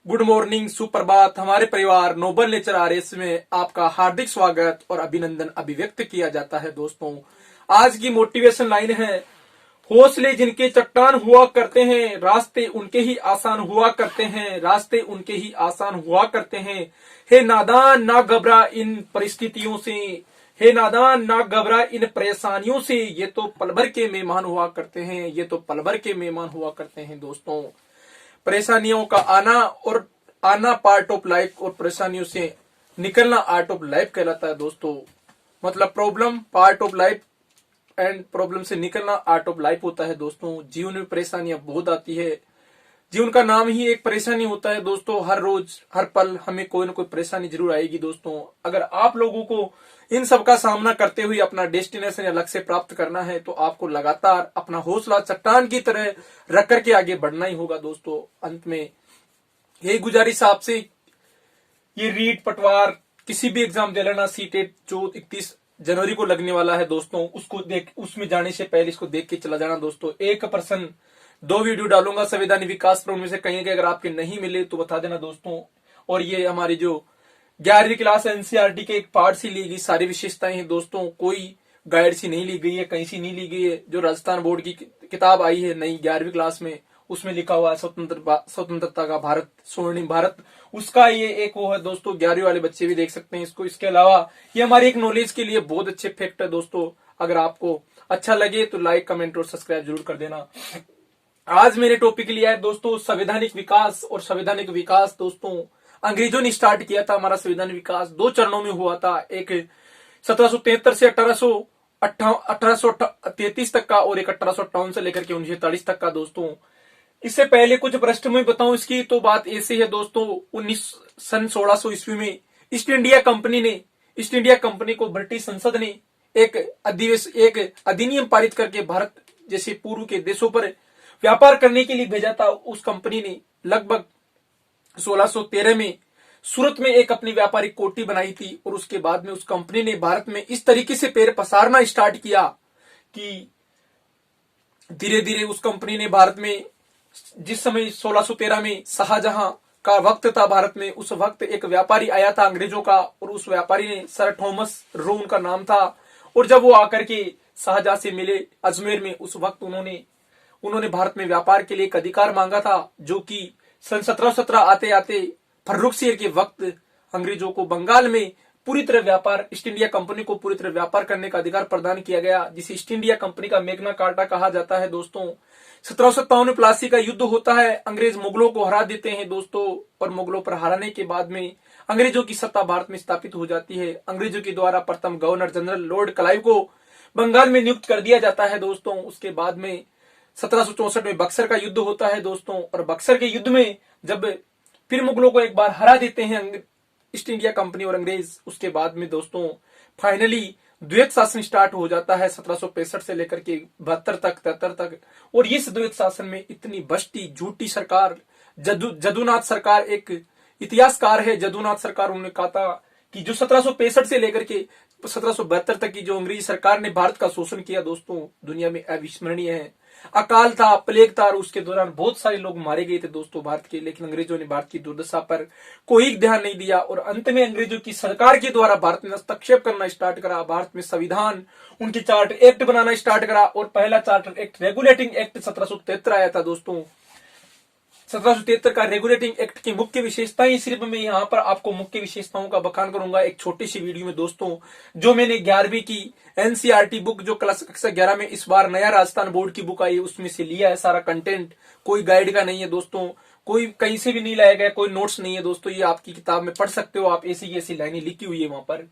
Good morning, सुप्रभात। हमारे परिवार नोबल नेचर आरएस में आपका हार्दिक स्वागत और अभिनंदन अभिव्यक्त किया जाता है। दोस्तों, आज की मोटिवेशन लाइन है, हौसले जिनके चट्टान हुआ करते हैं, रास्ते उनके ही आसान हुआ करते हैं, रास्ते उनके ही आसान हुआ करते हैं। हे नादान, ना घबरा इन परिस्थितियों से, हे नादान ना घबरा इन परेशानियों से, ये तो पल भर के मेहमान हुआ करते हैं, ये तो पल भर के मेहमान हुआ करते हैं। दोस्तों, परेशानियों का आना पार्ट ऑफ लाइफ और परेशानियों से निकलना आर्ट ऑफ लाइफ कहलाता है। दोस्तों, मतलब problem part of life and problem से निकलना आर्ट ऑफ लाइफ होता है। दोस्तों, जीवन में परेशानियां बहुत आती है। जीवन का नाम ही एक परेशानी होता है। दोस्तों, हर रोज हर पल हमें कोई ना कोई परेशानी जरूर आएगी। दोस्तों, अगर आप लोगों को इन सब का सामना करते हुए अपना डेस्टिनेशन या लक्ष्य प्राप्त करना है तो आपको लगातार अपना हौसला चट्टान की तरह रख करके आगे बढ़ना ही होगा। दोस्तों, अंत में यही गुजारिश आपसे, ये रीट पटवार किसी भी एग्जाम दे लेना, सीटेट जो 31 जनवरी को लगने वाला है। दोस्तों, उसमें जाने से पहले इसको देख के चला जाना। दोस्तों, 1% 2 वीडियो डालूंगा संविधान विकास पर, उनमें से कहीं अगर आपके नहीं मिले तो बता देना। दोस्तों, और ये हमारी जो 11वीं क्लास एनसीईआरटी के एक पार्ट से ली गई सारी विशेषताएं हैं। दोस्तों, कोई गाइड सी नहीं ली गई है, कहीं से नहीं ली गई है। जो राजस्थान बोर्ड की किताब आई है नई 11वीं क्लास में, उसमें लिखा हुआ है स्वतंत्रता का भारत, स्वर्णिम भारत, उसका ये एक वो है। दोस्तों, 11वीं वाले बच्चे भी देख सकते हैं इसको। इसके अलावा ये हमारी एक नॉलेज के लिए बहुत अच्छे फैक्ट है। दोस्तों, अगर आपको अच्छा लगे तो लाइक, कमेंट और सब्सक्राइब जरूर कर देना। आज मेरे टॉपिक लिया है दोस्तों संवैधानिक विकास। और संवैधानिक विकास दोस्तों अंग्रेजों ने स्टार्ट किया था। हमारा संविधान विकास 2 चरणों में हुआ था, एक 1773 से 1833 तक का और एक 1858 से लेकर के 1943 तक का। दोस्तों, इससे पहले कुछ पृष्ठ में बताऊं इसकी तो बात ऐसी है। दोस्तों, 1600 ईस्वी में ईस्ट इंडिया कंपनी को ब्रिटिश संसद ने एक अधिनियम पारित करके भारत जैसे पूर्व के देशों पर व्यापार करने के लिए भेजा था। उस कंपनी ने लगभग 1613 में सूरत में एक अपनी व्यापारिक कोठी बनाई थी और उसके बाद में उस कंपनी ने भारत में इस तरीके से पैर पसारना स्टार्ट किया कि धीरे धीरे उस कंपनी ने भारत में, जिस समय 1613 में शाहजहां का वक्त था भारत में, उस वक्त एक व्यापारी आया था अंग्रेजों का, और उस व्यापारी ने सर थॉमस रो उनका नाम था। और जब वो आकर के शाहजहां से मिले अजमेर में, उस वक्त उन्होंने भारत में व्यापार के लिए एक अधिकार मांगा था, जो कि सन 1717 आते आते फर्रुख शेर के वक्त अंग्रेजों को बंगाल में पूरी तरह व्यापार, ईस्ट इंडिया कंपनी को पूरी तरह व्यापार करने का अधिकार प्रदान किया गया, जिसे ईस्ट इंडिया कंपनी का मैग्ना कार्टा कहा जाता है। दोस्तों, 1757 प्लासी का युद्ध होता है, अंग्रेज मुगलों को हरा देते हैं। दोस्तों, और मुगलों पर हराने के बाद में अंग्रेजों की सत्ता भारत में स्थापित हो जाती है। अंग्रेजों के द्वारा प्रथम गवर्नर जनरल लॉर्ड क्लाइव को बंगाल में नियुक्त कर दिया जाता है। दोस्तों, उसके बाद में 1764 में बक्सर का युद्ध होता है। दोस्तों, और बक्सर के युद्ध में जब फिर मुगलों को एक बार हरा देते हैं ईस्ट इंडिया कंपनी और अंग्रेज, उसके बाद में दोस्तों फाइनली द्वैत शासन स्टार्ट हो जाता है 1765 से लेकर के 72 तक 73 तक। और इस द्वैत शासन में इतनी बस्ती झूठी सरकार, जदुनाथ सरकार एक इतिहासकार है, जदुनाथ सरकार, उन्होंने कहा था कि जो 1765 से लेकर के 1772 तक की जो अंग्रेजी सरकार ने भारत का शोषण किया, दोस्तों दुनिया में अविस्मरणीय है। अकाल था, प्लेग था, उसके दौरान बहुत सारे लोग मारे गए थे दोस्तों भारत के, लेकिन अंग्रेजों ने भारत की दुर्दशा पर कोई ध्यान नहीं दिया। और अंत में अंग्रेजों की सरकार के द्वारा भारत में हस्तक्षेप करना स्टार्ट करा, भारत में संविधान, उनके चार्टर एक्ट बनाना स्टार्ट करा, और पहला चार्टर एक्ट रेगुलेटिंग एक्ट 1773 आया था। दोस्तों, 1773 का रेगुलेटिंग एक्ट की मुख्य विशेषताएं सिर्फ मैं यहाँ पर आपको मुख्य विशेषताओं का बखान करूंगा एक छोटी सी वीडियो में। दोस्तों, जो मैंने 11वीं की एनसीईआरटी बुक, जो क्लास कक्षा 11 में इस बार नया राजस्थान बोर्ड की बुक आई है, उसमें से लिया है सारा कंटेंट, कोई गाइड का नहीं है दोस्तों, कोई कहीं से भी नहीं लाया गया, कोई नोट्स नहीं है। दोस्तों, ये आपकी किताब में पढ़ सकते हो आप, ऐसी ऐसी लाइनें लिखी हुई है वहां पर।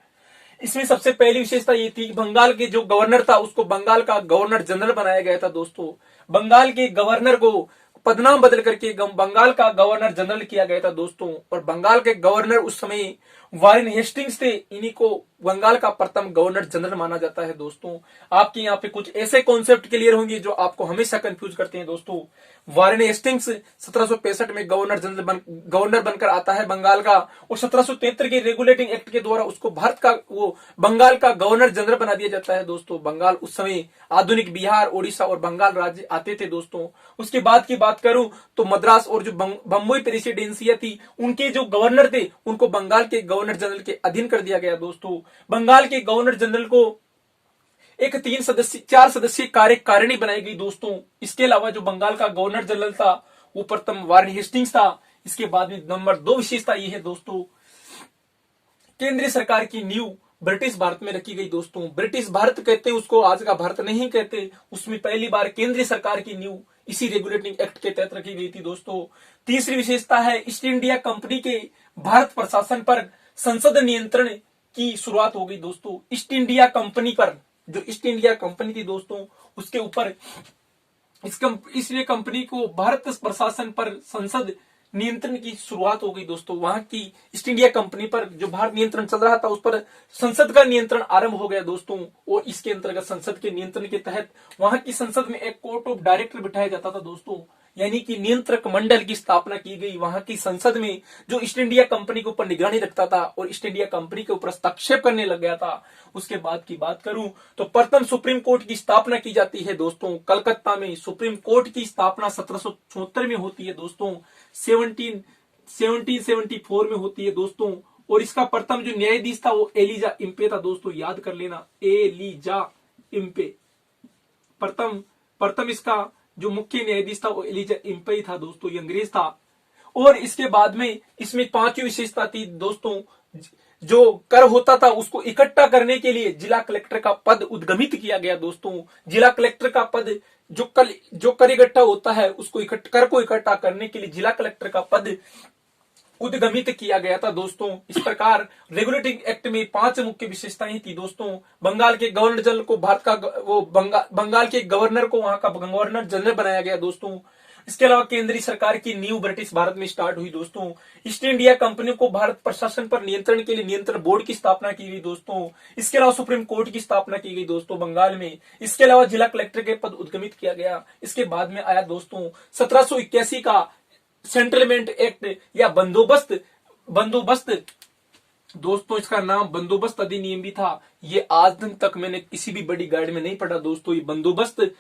इसमें सबसे पहली विशेषता ये थी, बंगाल के जो गवर्नर था उसको बंगाल का गवर्नर जनरल बनाया गया था। दोस्तों, बंगाल के गवर्नर को पदनाम बदल करके बंगाल का गवर्नर जनरल किया गया था। दोस्तों, और बंगाल के गवर्नर उस समय वारेन हेस्टिंग्स थे, इन्हीं को बंगाल का प्रथम गवर्नर जनरल माना जाता है दोस्तों। आपके यहाँ पे कुछ ऐसे कॉन्सेप्ट क्लियर होंगे जो आपको हमेशा कंफ्यूज करते हैं दोस्तों। वारेन हेस्टिंग्स 1765 में गवर्नर बनकर आता है बंगाल का, और 1773 के रेगुलेटिंग एक्ट के द्वारा उसको भारत का वो बंगाल का गवर्नर जनरल बना दिया जाता है दोस्तों। बंगाल उस समय आधुनिक बिहार, ओडिशा और बंगाल राज्य आते थे दोस्तों। उसके बाद की बात करूं तो मद्रास और जो बम्बई प्रेसिडेंसिया थी, उनके जो गवर्नर थे उनको बंगाल के गवर्नर जनरल के अधीन कर दिया गया दोस्तों। बंगाल के गवर्नर जनरल को एक 4 सदस्यीय कार्यकारिणी बनाई गई दोस्तों। इसके अलावा जो बंगाल का गवर्नर जनरल था वो प्रथम वारेन हेस्टिंग्स था। इसके बाद में नंबर 2 विशेषता ये है दोस्तों, केंद्रीय सरकार की नींव ब्रिटिश भारत में रखी गई दोस्तों। ब्रिटिश भारत कहते हैं उसको, आज का भारत नहीं कहते। उसमें पहली बार केंद्रीय सरकार की नींव इसी रेगुलेटिंग एक्ट के तहत रखी गई थी दोस्तों। तीसरी विशेषता है, ईस्ट इंडिया कंपनी के भारत प्रशासन पर संसद नियंत्रण की शुरुआत हो गई दोस्तों। ईस्ट इंडिया कंपनी पर, जो ईस्ट इंडिया कंपनी थी दोस्तों, उसके ऊपर इसलिए कंपनी को भारत प्रशासन पर संसद नियंत्रण की शुरुआत हो गई दोस्तों। वहां की ईस्ट इंडिया कंपनी पर जो भारत नियंत्रण चल रहा था उस पर संसद का नियंत्रण आरंभ हो गया दोस्तों। और इसके अंतर्गत संसद के नियंत्रण के तहत वहां की संसद में एक कोर्ट ऑफ डायरेक्टर बिठाया जाता था दोस्तों, यानी कि नियंत्रक मंडल की स्थापना की गई। वहां की संसद में जो ईस्ट इंडिया कंपनी के ऊपर निगरानी रखता था और ईस्ट इंडिया कंपनी के ऊपर हस्तक्षेप करने लग गया था। उसके बाद की बात करूं तो प्रथम सुप्रीम कोर्ट की स्थापना की जाती है दोस्तों। कलकत्ता में सुप्रीम कोर्ट की स्थापना 1774 में होती है दोस्तों। 1774 में होती है दोस्तों। और इसका प्रथम जो न्यायाधीश था वो एलिजा इम्पे था दोस्तों, याद कर लेना, एलिजा इम्पे। प्रथम इसका जो मुख्य न्यायाधीश था वो एलिजा इम्पे ही था दोस्तों, ये अंग्रेज था। और इसके बाद में इसमें 5वीं विशेषता थी दोस्तों, जो कर होता था उसको इकट्ठा करने के लिए जिला कलेक्टर का पद उद्गमित किया गया दोस्तों। जिला कलेक्टर का पद जो कर इकट्ठा होता है उसको कर को इकट्ठा करने के लिए जिला कलेक्टर का पद उद्गमित किया गया था दोस्तों। इस प्रकार रेगुलेटिंग एक्ट में 5 मुख्य विशेषताएं थी दोस्तों। बंगाल के गवर्नर जनरल को भारत का बंगाल के गवर्नर को वहां का गवर्नर जनरल बनाया गया दोस्तों। इसके अलावा केंद्रीय सरकार की नींव ब्रिटिश भारत में स्टार्ट हुई दोस्तों। ईस्ट इंडिया कंपनी को भारत प्रशासन पर नियंत्रण के लिए नियंत्रण बोर्ड की स्थापना की गई दोस्तों। इसके अलावा सुप्रीम कोर्ट की स्थापना की गई दोस्तों बंगाल में। इसके अलावा जिला कलेक्टर के पद उद्गमित किया गया। इसके बाद में आया दोस्तों 1781 का सेंटलमेंट एक्ट या बंदोबस्त दोस्तों, इसका नाम बंदोबस्त अधिनियम भी था। ये आज दिन तक मैंने किसी भी बड़ी गाइड में नहीं पढ़ा दोस्तों। ये बंदोबस्त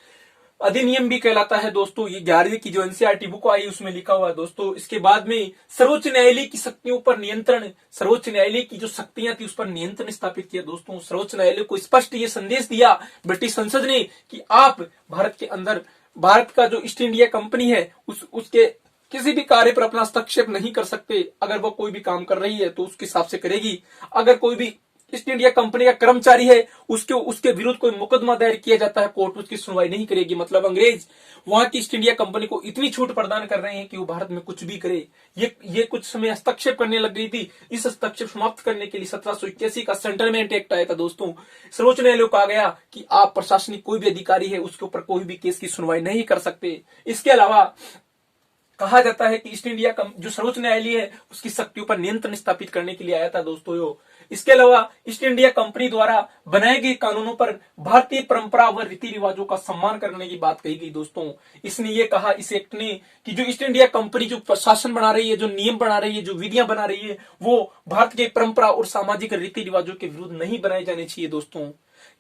अधिनियम भी कहलाता है दोस्तों। ये 11वीं की जो एनसीईआरटी बुक आई उसमें लिखा हुआ है दोस्तों। इसके बाद में सर्वोच्च न्यायालय की शक्तियों पर नियंत्रण, सर्वोच्च न्यायालय की जो शक्तियां थी उस पर नियंत्रण स्थापित किया दोस्तों। सर्वोच्च न्यायालय को स्पष्ट ये संदेश दिया ब्रिटिश संसद ने कि आप भारत के अंदर, भारत का जो ईस्ट इंडिया कंपनी है उसके किसी भी कार्य पर अपना हस्तक्षेप नहीं कर सकते। अगर वो कोई भी काम कर रही है तो उसके हिसाब से करेगी। अगर कोई भी ईस्ट इंडिया कंपनी का कर्मचारी है उसके विरुद्ध कोई मुकदमा दायर किया जाता है, कोर्ट उसकी सुनवाई नहीं करेगी। मतलब अंग्रेज वहां की ईस्ट इंडिया कंपनी को इतनी छूट प्रदान कर रहे हैं कि वो भारत में कुछ भी करे। ये कुछ समय हस्तक्षेप करने लग गई थी। इस हस्तक्षेप समाप्त करने के लिए 1781 का सेंटलमेंट एक्ट आया था दोस्तों। सर्वोच्च न्यायालय को कहा गया कि आप प्रशासनिक कोई भी अधिकारी है उसके ऊपर कोई भी केस की सुनवाई नहीं कर सकते। इसके अलावा कहा जाता है कि ईस्ट इंडिया जो सर्वोच्च न्यायालय है उसकी शक्तियों पर नियंत्रण स्थापित करने के लिए आया था दोस्तों। इसके अलावा ईस्ट इंडिया कंपनी द्वारा बनाए गए कानूनों पर भारतीय परंपरा व रीति रिवाजों का सम्मान करने की बात कही गई दोस्तों। इसने ये कहा, इस एक्ट ने, कि जो ईस्ट इंडिया कंपनी जो प्रशासन बना रही है, जो नियम बना रही है, जो विधियां बना रही है, वो भारत के परंपरा और सामाजिक रीति रिवाजों के विरुद्ध नहीं बनाए जाने चाहिए दोस्तों।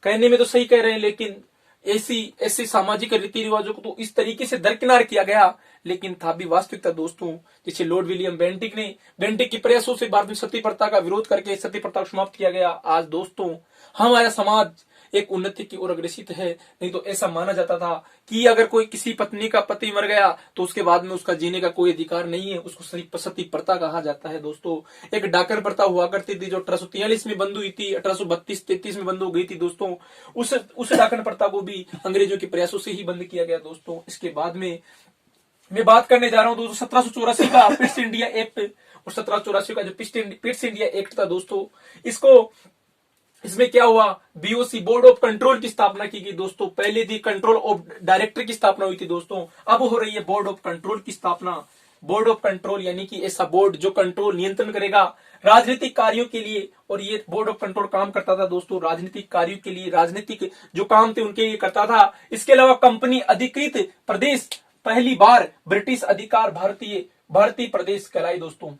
कहने में तो सही कह रहे हैं, लेकिन ऐसी सामाजिक रीति रिवाजों को तो इस तरीके से दरकिनार किया गया, लेकिन था भी वास्तविकता दोस्तों। जैसे लॉर्ड विलियम बेंटिक के प्रयासों से भारत में सती प्रथा का विरोध करके सती प्रथा को समाप्त किया गया। आज दोस्तों हमारा समाज एक उन्नति की ओर अग्रसित है। नहीं तो ऐसा माना जाता था कि अगर कोई किसी पत्नी का पति मर गया तो उसके बाद में उसका जीने का कोई अधिकार नहीं है, उसको सती प्रथा कहा जाता है दोस्तों। एक डाकन प्रथा हुआ करती थी जो 1843 में बंद हुई थी, 1832-33 में बंद हो गई थी दोस्तों। उस डाकन प्रथा को भी अंग्रेजों के प्रयासों से ही बंद किया गया दोस्तों। इसके बाद में मैं बात करने जा रहा हूं दोस्तों 1784 का पिट्स इंडिया एक्ट और 1784 का जो पिट्स इंडिया एक्ट था दोस्तों। इसमें क्या हुआ, बीओसी बोर्ड ऑफ कंट्रोल की स्थापना की गई दोस्तों। पहले थी कंट्रोल ऑफ डायरेक्टर की स्थापना हुई थी दोस्तों, अब हो रही है बोर्ड ऑफ कंट्रोल की स्थापना। बोर्ड ऑफ कंट्रोल, यानी कि ऐसा बोर्ड जो कंट्रोल नियंत्रण करेगा राजनीतिक कार्यों के लिए। और ये बोर्ड ऑफ कंट्रोल काम करता था दोस्तों राजनीतिक कार्यों के लिए, राजनीतिक जो काम थे उनके लिए करता था। इसके अलावा कंपनी अधिकृत प्रदेश पहली बार ब्रिटिश अधिकार भारतीय प्रदेश कहलाई दोस्तों।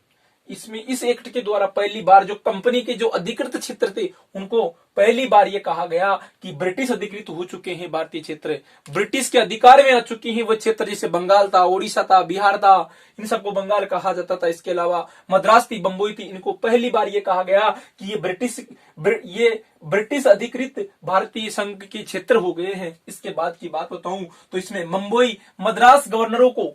इसमें इस एक्ट के द्वारा पहली बार जो कंपनी के जो अधिकृत क्षेत्र थे उनको पहली बार ये कहा गया कि ब्रिटिश अधिकृत हो चुके हैं भारतीय क्षेत्र, ब्रिटिश के अधिकार में आ चुके हैं वो क्षेत्र, जैसे बंगाल था, ओडिशा था, बिहार था, इन सबको बंगाल कहा जाता था। इसके अलावा मद्रास थी, बंबई थी, इनको पहली बार ये कहा गया कि ये ब्रिटिश अधिकृत भारतीय संघ के क्षेत्र हो गए हैं। इसके बाद की बात बताऊं तो इसमें मुंबई मद्रास गवर्नरों को,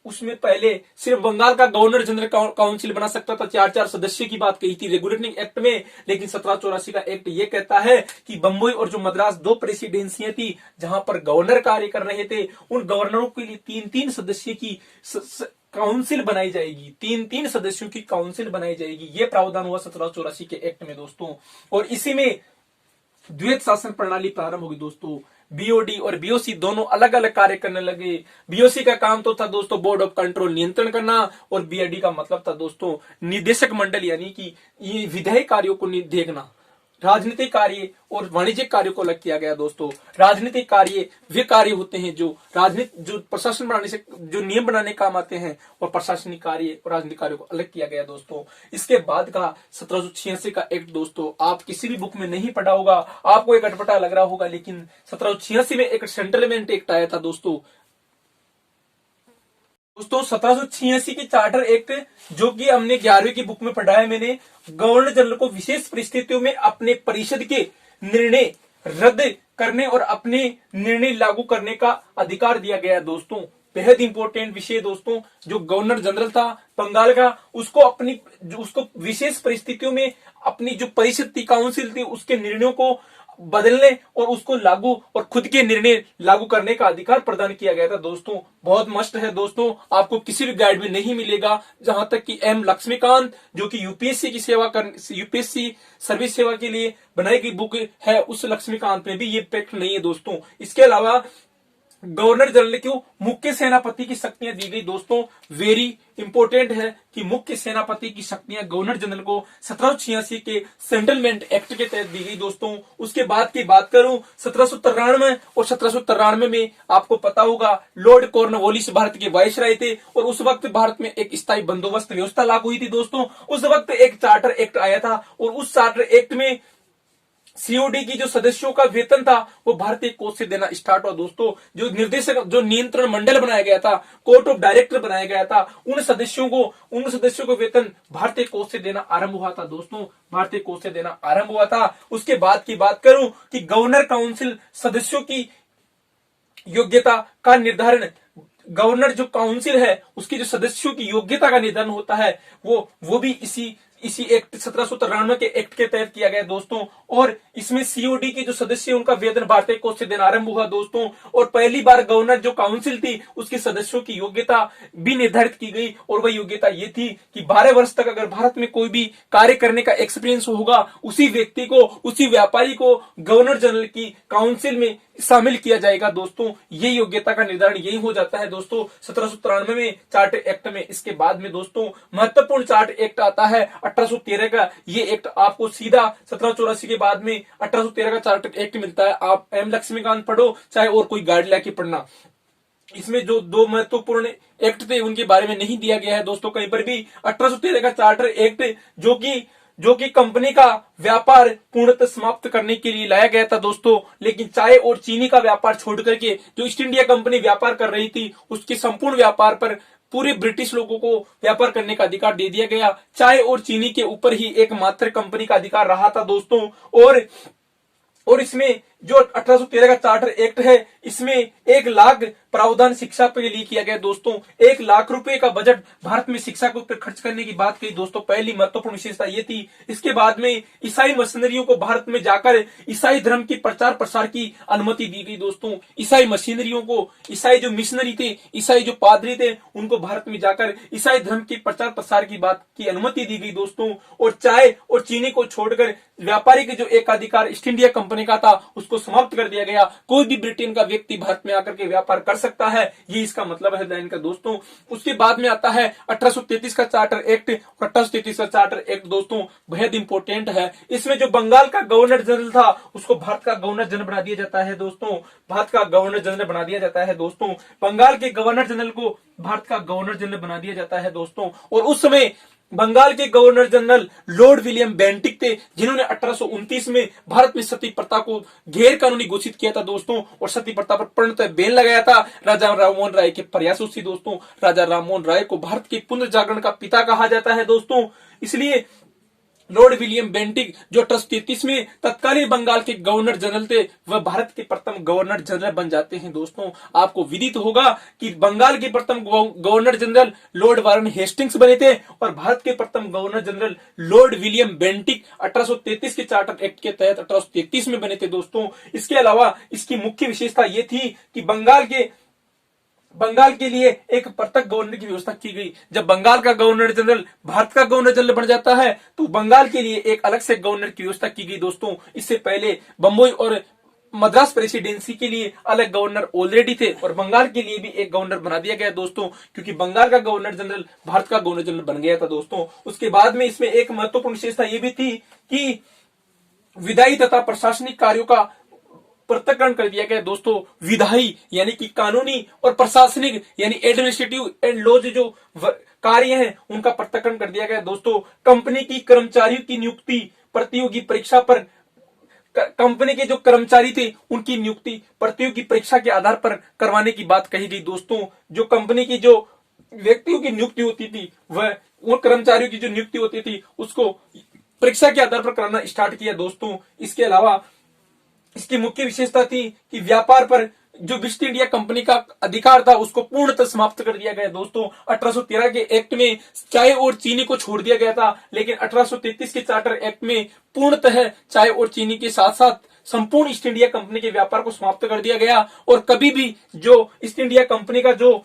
उसमें पहले सिर्फ बंगाल का गवर्नर जनरल काउंसिल बना सकता था, 4-4 सदस्य की बात कही थी रेगुलेटिंग एक्ट में। लेकिन 1784 का एक्ट ये कहता है कि बंबई और जो मद्रास 2 प्रेसिडेंसियां थी जहां पर गवर्नर कार्य कर रहे थे, उन गवर्नरों के लिए 3-3 सदस्य की काउंसिल बनाई जाएगी, 3-3 सदस्यों की काउंसिल बनाई जाएगी। ये प्रावधान हुआ 1784 के एक्ट में दोस्तों। और इसी में द्वैत शासन प्रणाली प्रारंभ होगी दोस्तों। बीओडी और बीओसी दोनों अलग अलग कार्य करने लगे। बीओसी का काम तो था दोस्तों बोर्ड ऑफ कंट्रोल नियंत्रण करना, और बीओडी का मतलब था दोस्तों निदेशक मंडल, यानी कि ये विधायी कार्यों को देखना। राजनीतिक कार्य और वाणिज्यिक कार्यों को अलग किया गया दोस्तों। राजनीतिक कार्य वे कार्य होते हैं जो प्रशासन बनाने से जो नियम बनाने काम आते हैं, और प्रशासनिक कार्य और राजनीतिक कार्यों को अलग किया गया दोस्तों। इसके बाद का 1786 का एक्ट दोस्तों आप किसी भी बुक में नहीं पढ़ा होगा, आपको एक अटपटा लग रहा होगा, लेकिन 1786 में एक सेंटलमेंट एक्ट आया था दोस्तों। 1786 की चार्टर एक्ट, जो कि हमने 11वीं की बुक में पढ़ा है मैंने, गवर्नर जनरल को विशेष परिस्थितियों में अपने परिषद के निर्णय रद्द करने और अपने निर्णय लागू करने का अधिकार दिया गया दोस्तों। बेहद इंपॉर्टेंट विषय दोस्तों। जो गवर्नर जनरल था बंगाल का, उसको विशेष परिस्थितियों में अपनी जो परिषद थी, काउंसिल थी, उसके निर्णयों को बदलने और उसको लागू और खुद के निर्णय लागू करने का अधिकार प्रदान किया गया था दोस्तों। बहुत मस्त है दोस्तों, आपको किसी भी गाइड में नहीं मिलेगा। जहां तक कि एम लक्ष्मीकांत, जो कि यूपीएससी सर्विस सेवा के लिए बनाई गई बुक है, उस लक्ष्मीकांत में भी ये फैक्ट नहीं है दोस्तों। इसके अलावा गवर्नर जनरल को मुख्य सेनापति की शक्तियां दी गई दोस्तों। वेरी इंपॉर्टेंट है कि मुख्य सेनापति की शक्तियां गवर्नर जनरल को 1786 के सेंटलमेंट एक्ट के तहत दी गई दोस्तों। उसके बाद की बात करूं 1793 और 1793 में आपको पता होगा लॉर्ड कॉर्नवालिस भारत के वायसराय थे, और उस वक्त भारत में एक स्थायी बंदोबस्त व्यवस्था लागू हुई थी दोस्तों। उस वक्त एक चार्टर एक्ट आया था, और उस चार्टर एक्ट में सीओडी की जो सदस्यों का वेतन था वो भारतीय कोष से देना स्टार्ट हुआ दोस्तों। जो नियंत्रण मंडल बनाया गया था, कोर्ट ऑफ डायरेक्टर बनाया गया था, उन सदस्यों को वेतन भारतीय कोष से देना आरंभ हुआ था दोस्तों। भारतीय कोष से देना आरंभ हुआ था। उसके बाद की बात करूं कि गवर्नर काउंसिल सदस्यों की योग्यता का निर्धारण, गवर्नर जो काउंसिल है उसकी जो सदस्यों की योग्यता का निर्धारण होता है वो भी इसी एक्ट 1793 के एक्ट के तहत किया गया दोस्तों। और इसमें सीओडी के जो सदस्य उनका वेतन भारतीय कोष से देना आरंभ हुआ दोस्तों। और पहली बार गवर्नर जो काउंसिल थी उसके सदस्यों की योग्यता भी निर्धारित की गई, और वह योग्यता ये थी कि 12 वर्ष तक अगर भारत में कोई भी कार्य करने का एक्सपीरियंस होगा, उसी व्यक्ति को, उसी व्यापारी को गवर्नर जनरल की काउंसिल में शामिल किया जाएगा दोस्तों। ये योग्यता का निर्धारण यही हो जाता है दोस्तों 1793 में चार्टर एक्ट में। इसके बाद में दोस्तों महत्वपूर्ण चार्टर एक्ट आता है 1813 का। ये एक्ट आपको सीधा 1784 के बाद में 1813 का चार्टर एक्ट मिलता है। आप एम लक्ष्मीकांत पढ़ो चाहे और कोई गाइड लेके पढ़ना। इसमें जो 2 महत्वपूर्ण एक्ट थे उनके बारे में नहीं दिया गया है दोस्तों कहीं पर भी। 1813 का चार्टर एक्ट जो कि कंपनी का व्यापार पूर्णतः समाप्त करने के लिए लाया गया था दोस्तों। लेकिन चाय और चीनी का व्यापार छोड़ करके जो ईस्ट इंडिया कंपनी व्यापार कर रही थी उसके संपूर्ण व्यापार पर पूरे ब्रिटिश लोगों को व्यापार करने का अधिकार दे दिया गया। चाय और चीनी के ऊपर ही एकमात्र कंपनी का अधिकार रहा था दोस्तों। और इसमें जो 1813 का चार्टर एक्ट है, इसमें 1 लाख प्रावधान शिक्षा के लिए किया गया दोस्तों। 1 लाख रुपए का बजट भारत में शिक्षा के ऊपर खर्च करने की बात कही दोस्तों। पहली महत्वपूर्ण विशेषता ये थी। इसके बाद में ईसाई मशीनरियों को भारत में जाकर ईसाई धर्म की प्रचार प्रसार की अनुमति दी गई दोस्तों। ईसाई मशीनरियों को, ईसाई जो मिशनरी थे, ईसाई जो पादरी थे, उनको भारत में जाकर ईसाई धर्म के प्रचार प्रसार की बात की अनुमति दी गई दोस्तों। और चाय और चीनी को छोड़कर व्यापारी के जो एकाधिकार ईस्ट इंडिया कंपनी का था उसको समाप्त कर दिया गया। कोई भी ब्रिटेन का व्यक्ति भारत में आकर के व्यापार कर सकता है, ये इसका मतलब है लाइन का दोस्तों। उसके बाद में आता है 1833 का चार्टर एक्ट। 1833 का चार्टर एक्ट दोस्तों बेहद इंपॉर्टेंट है। इसमें जो बंगाल का गवर्नर जनरल था उसको भारत का गवर्नर जनरल बना दिया जाता है दोस्तों। भारत का गवर्नर जनरल बना दिया जाता है दोस्तों। बंगाल के गवर्नर जनरल को भारत का गवर्नर जनरल बना दिया जाता है दोस्तों। और उस समय बंगाल के governor general Lord William Bentinck थे, जिन्होंने 1829 में भारत में सती प्रथा को गैर कानूनी घोषित किया था दोस्तों, और सती प्रथा पर पूर्णतः बैन लगाया था। राजा राममोहन राय के प्रयासों से दोस्तों, राजा राममोहन राय को भारत के पुनर्जागरण का पिता कहा जाता है दोस्तों। इसलिए लॉर्ड विलियम बेंटिक जो 1833 में तत्कालीन बंगाल के गवर्नर जनरल थे, वह भारत के प्रथम गवर्नर जनरल बन जाते हैं दोस्तों। आपको विदित होगा कि बंगाल के प्रथम governor general Lord Warren Hastings बने थे, और भारत के प्रथम governor general Lord William Bentinck 1833 के चार्टर एक्ट के तहत 1833 में बने थे दोस्तों। इसके अलावा इसकी मुख्य विशेषता ये थी कि बंगाल के लिए एक पृथक गवर्नर की व्यवस्था की गई। जब बंगाल का गवर्नर जनरल भारत का गवर्नर जनरल बन जाता है तो बंगाल के लिए एक अलग से गवर्नर की व्यवस्था की गई दोस्तों। इससे पहले बंबई और मद्रास प्रेसिडेंसी के लिए अलग गवर्नर ऑलरेडी थे, और बंगाल के लिए भी एक गवर्नर बना दिया गया दोस्तों, क्योंकि बंगाल का गवर्नर जनरल भारत का गवर्नर जनरल बन गया था दोस्तों। उसके बाद में इसमें एक महत्वपूर्ण विशेषता यह भी थी कि विधायी तथा प्रशासनिक कार्यों का पृथक्करण कर दिया गया दोस्तों। विधायी यानी कि कानूनी, और प्रशासनिक यानी एडमिनिस्ट्रेटिव एंड लॉज जो कार्य हैं उनका पृथक्करण कर दिया गया दोस्तों। कंपनी की कर्मचारियों की नियुक्ति प्रतियोगी परीक्षा पर, कंपनी के जो कर्मचारी थे उनकी नियुक्ति प्रतियोगी परीक्षा के आधार पर करवाने की बात कही गई दोस्तों। जो कंपनी की जो व्यक्तियों की नियुक्ति होती थी, वह उन कर्मचारियों की जो नियुक्ति होती थी उसको परीक्षा के आधार पर कराना स्टार्ट किया दोस्तों। इसके अलावा इसकी मुख्य विशेषता थी कि व्यापार पर जो ईस्ट इंडिया कंपनी का अधिकार था उसको पूर्णतः समाप्त कर दिया गया दोस्तों। 1813 के एक्ट में चाय और चीनी को छोड़ दिया गया था, लेकिन 1833 के चार्टर एक्ट में पूर्णतः चाय और चीनी के साथ साथ संपूर्ण ईस्ट इंडिया कंपनी के व्यापार को समाप्त कर दिया गया। और कभी भी जो ईस्ट इंडिया कंपनी का जो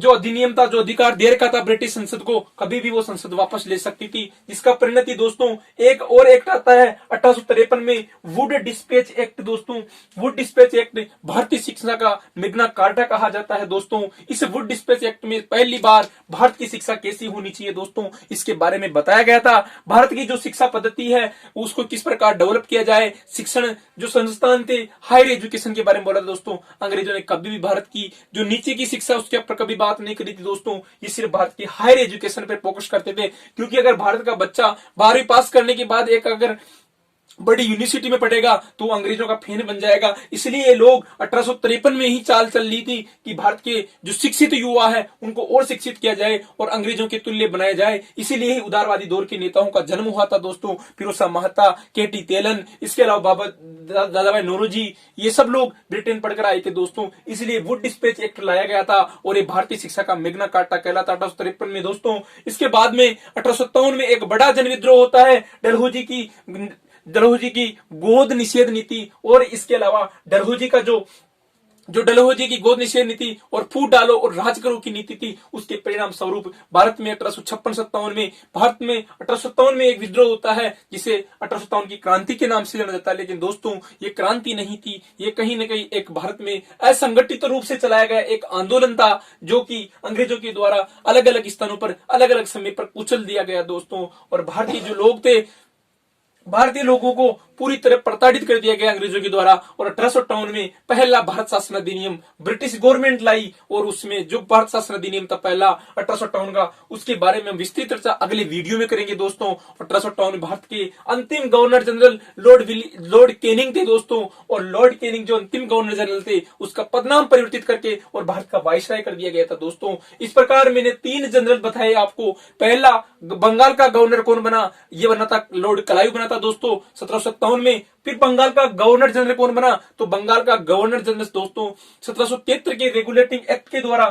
अधिनियम था, जो अधिकार दे रखा था ब्रिटिश संसद को, कभी भी वो संसद वापस ले सकती थी। जिसका परिणति दोस्तों एक और एक्ट आता है 1853 में, वुड डिस्पैच एक्ट दोस्तों। वुड डिस्पैच एक्ट भारतीय शिक्षा का मैग्ना कार्टा कहा जाता है दोस्तों। इस वुड डिस्पैच एक्ट में पहली बार भारत की शिक्षा कैसी होनी चाहिए दोस्तों, इसके बारे में बताया गया था। भारत की जो शिक्षा पद्धति है उसको किस प्रकार डेवलप किया जाए, शिक्षण जो संस्थान थे, हायर एजुकेशन के बारे में बोला दोस्तों। अंग्रेजों ने कभी भी भारत की जो नीचे की शिक्षा उसके ऊपर कभी बात नहीं करी थी दोस्तों। ये सिर्फ भारत की हायर एजुकेशन पे फोकस करते थे, क्योंकि अगर भारत का बच्चा 12वीं पास करने के बाद एक अगर बड़ी यूनिवर्सिटी में पढ़ेगा तो अंग्रेजों का फैन बन जाएगा। इसलिए लोग 1853 में ही चाल चल ली थी कि भारत के जो शिक्षित युवा है उनको और शिक्षित किया जाए और अंग्रेजों के तुल्य बनाया जाए। इसीलिए ही उदारवादी दौर के नेताओं का जन्म हुआ था दोस्तों। फिरोज मेहता, केटी तेलन, इसके अलावा बाबा दादाभाई नौरोजी, ये सब लोग ब्रिटेन पढ़कर आए थे दोस्तों। इसलिए वुड डिस्पैच एक्ट लाया गया था और ये भारतीय शिक्षा का मैग्ना कार्टा कहलाता 1853 में दोस्तों। इसके बाद में 1857 में एक बड़ा जनविद्रोह होता है, डलहौजी की गोद निषेध नीति, और इसके अलावा डलहौजी का जो डलहौजी की गोद निषेध नीति और फूट डालो और राज करो की नीति थी, उसके परिणाम स्वरूप भारत में 1857 में एक विद्रोह होता है जिसे 1857 की क्रांति के नाम से जाना जाता है। लेकिन दोस्तों ये क्रांति नहीं थी, ये कहीं न कहीं एक भारत में असंगठित रूप से चलाया गया एक आंदोलन था, जो कि अंग्रेजों के द्वारा अलग अलग स्थानों पर अलग अलग समय पर कुचल दिया गया दोस्तों। और भारतीय जो लोग थे, भारतीय लोगों को पूरी तरह प्रताड़ित कर दिया गया अंग्रेजों के द्वारा। और 1858 में पहला भारत शासन अधिनियम ब्रिटिश गवर्नमेंट लाई, और उसमें जो भारत शासन अधिनियम था पहला 1858 का, उसके बारे में हम विस्तृत चर्चा अगले वीडियो में करेंगे दोस्तों। 1858 में भारत के अंतिम गवर्नर जनरल लॉर्ड कैनिंग थे दोस्तों, और लॉर्ड कैनिंग जो अंतिम गवर्नर जनरल थे उसका पदनाम परिवर्तित करके और भारत का वाइसराय कर दिया गया था दोस्तों। इस प्रकार मैंने 3 जनरल बताए आपको। पहला बंगाल का गवर्नर कौन बना, ये बना था लॉर्ड क्लाइव बना था दोस्तों 1757 में। फिर बंगाल का गवर्नर जनरल कौन बना, तो बंगाल का गवर्नर जनरल दोस्तों 1773 के रेगुलेटिंग एक्ट के द्वारा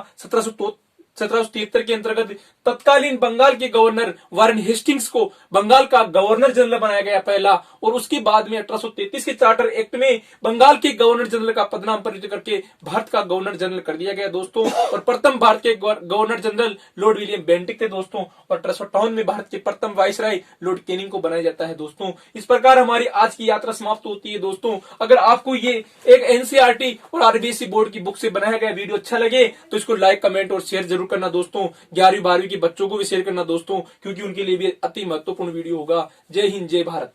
1773 के अंतर्गत तत्कालीन बंगाल के गवर्नर वारेन हेस्टिंग्स को बंगाल का गवर्नर जनरल बनाया गया पहला, और उसके बाद में 1833 के चार्टर एक्ट में बंगाल के गवर्नर जनरल का पदनाम परिवर्तित करके भारत का गवर्नर जनरल कर दिया गया दोस्तों। और प्रथम भारत के governor general Lord William Bentinck थे दोस्तों, और 1858 में भारत के प्रथम वाइसराय लॉर्ड कैनिंग को बनाया जाता है दोस्तों। इस प्रकार हमारी आज की यात्रा समाप्त होती है दोस्तों। अगर आपको ये एक एनसीईआरटी और आरबीएसई बोर्ड की बुक से बनाया गया वीडियो अच्छा लगे तो इसको लाइक, कमेंट और शेयर जरूर करना दोस्तों। 11वीं 12वीं के बच्चों को भी शेयर करना दोस्तों, क्योंकि उनके लिए भी अति महत्वपूर्ण वीडियो होगा। जय हिंद, जय भारत।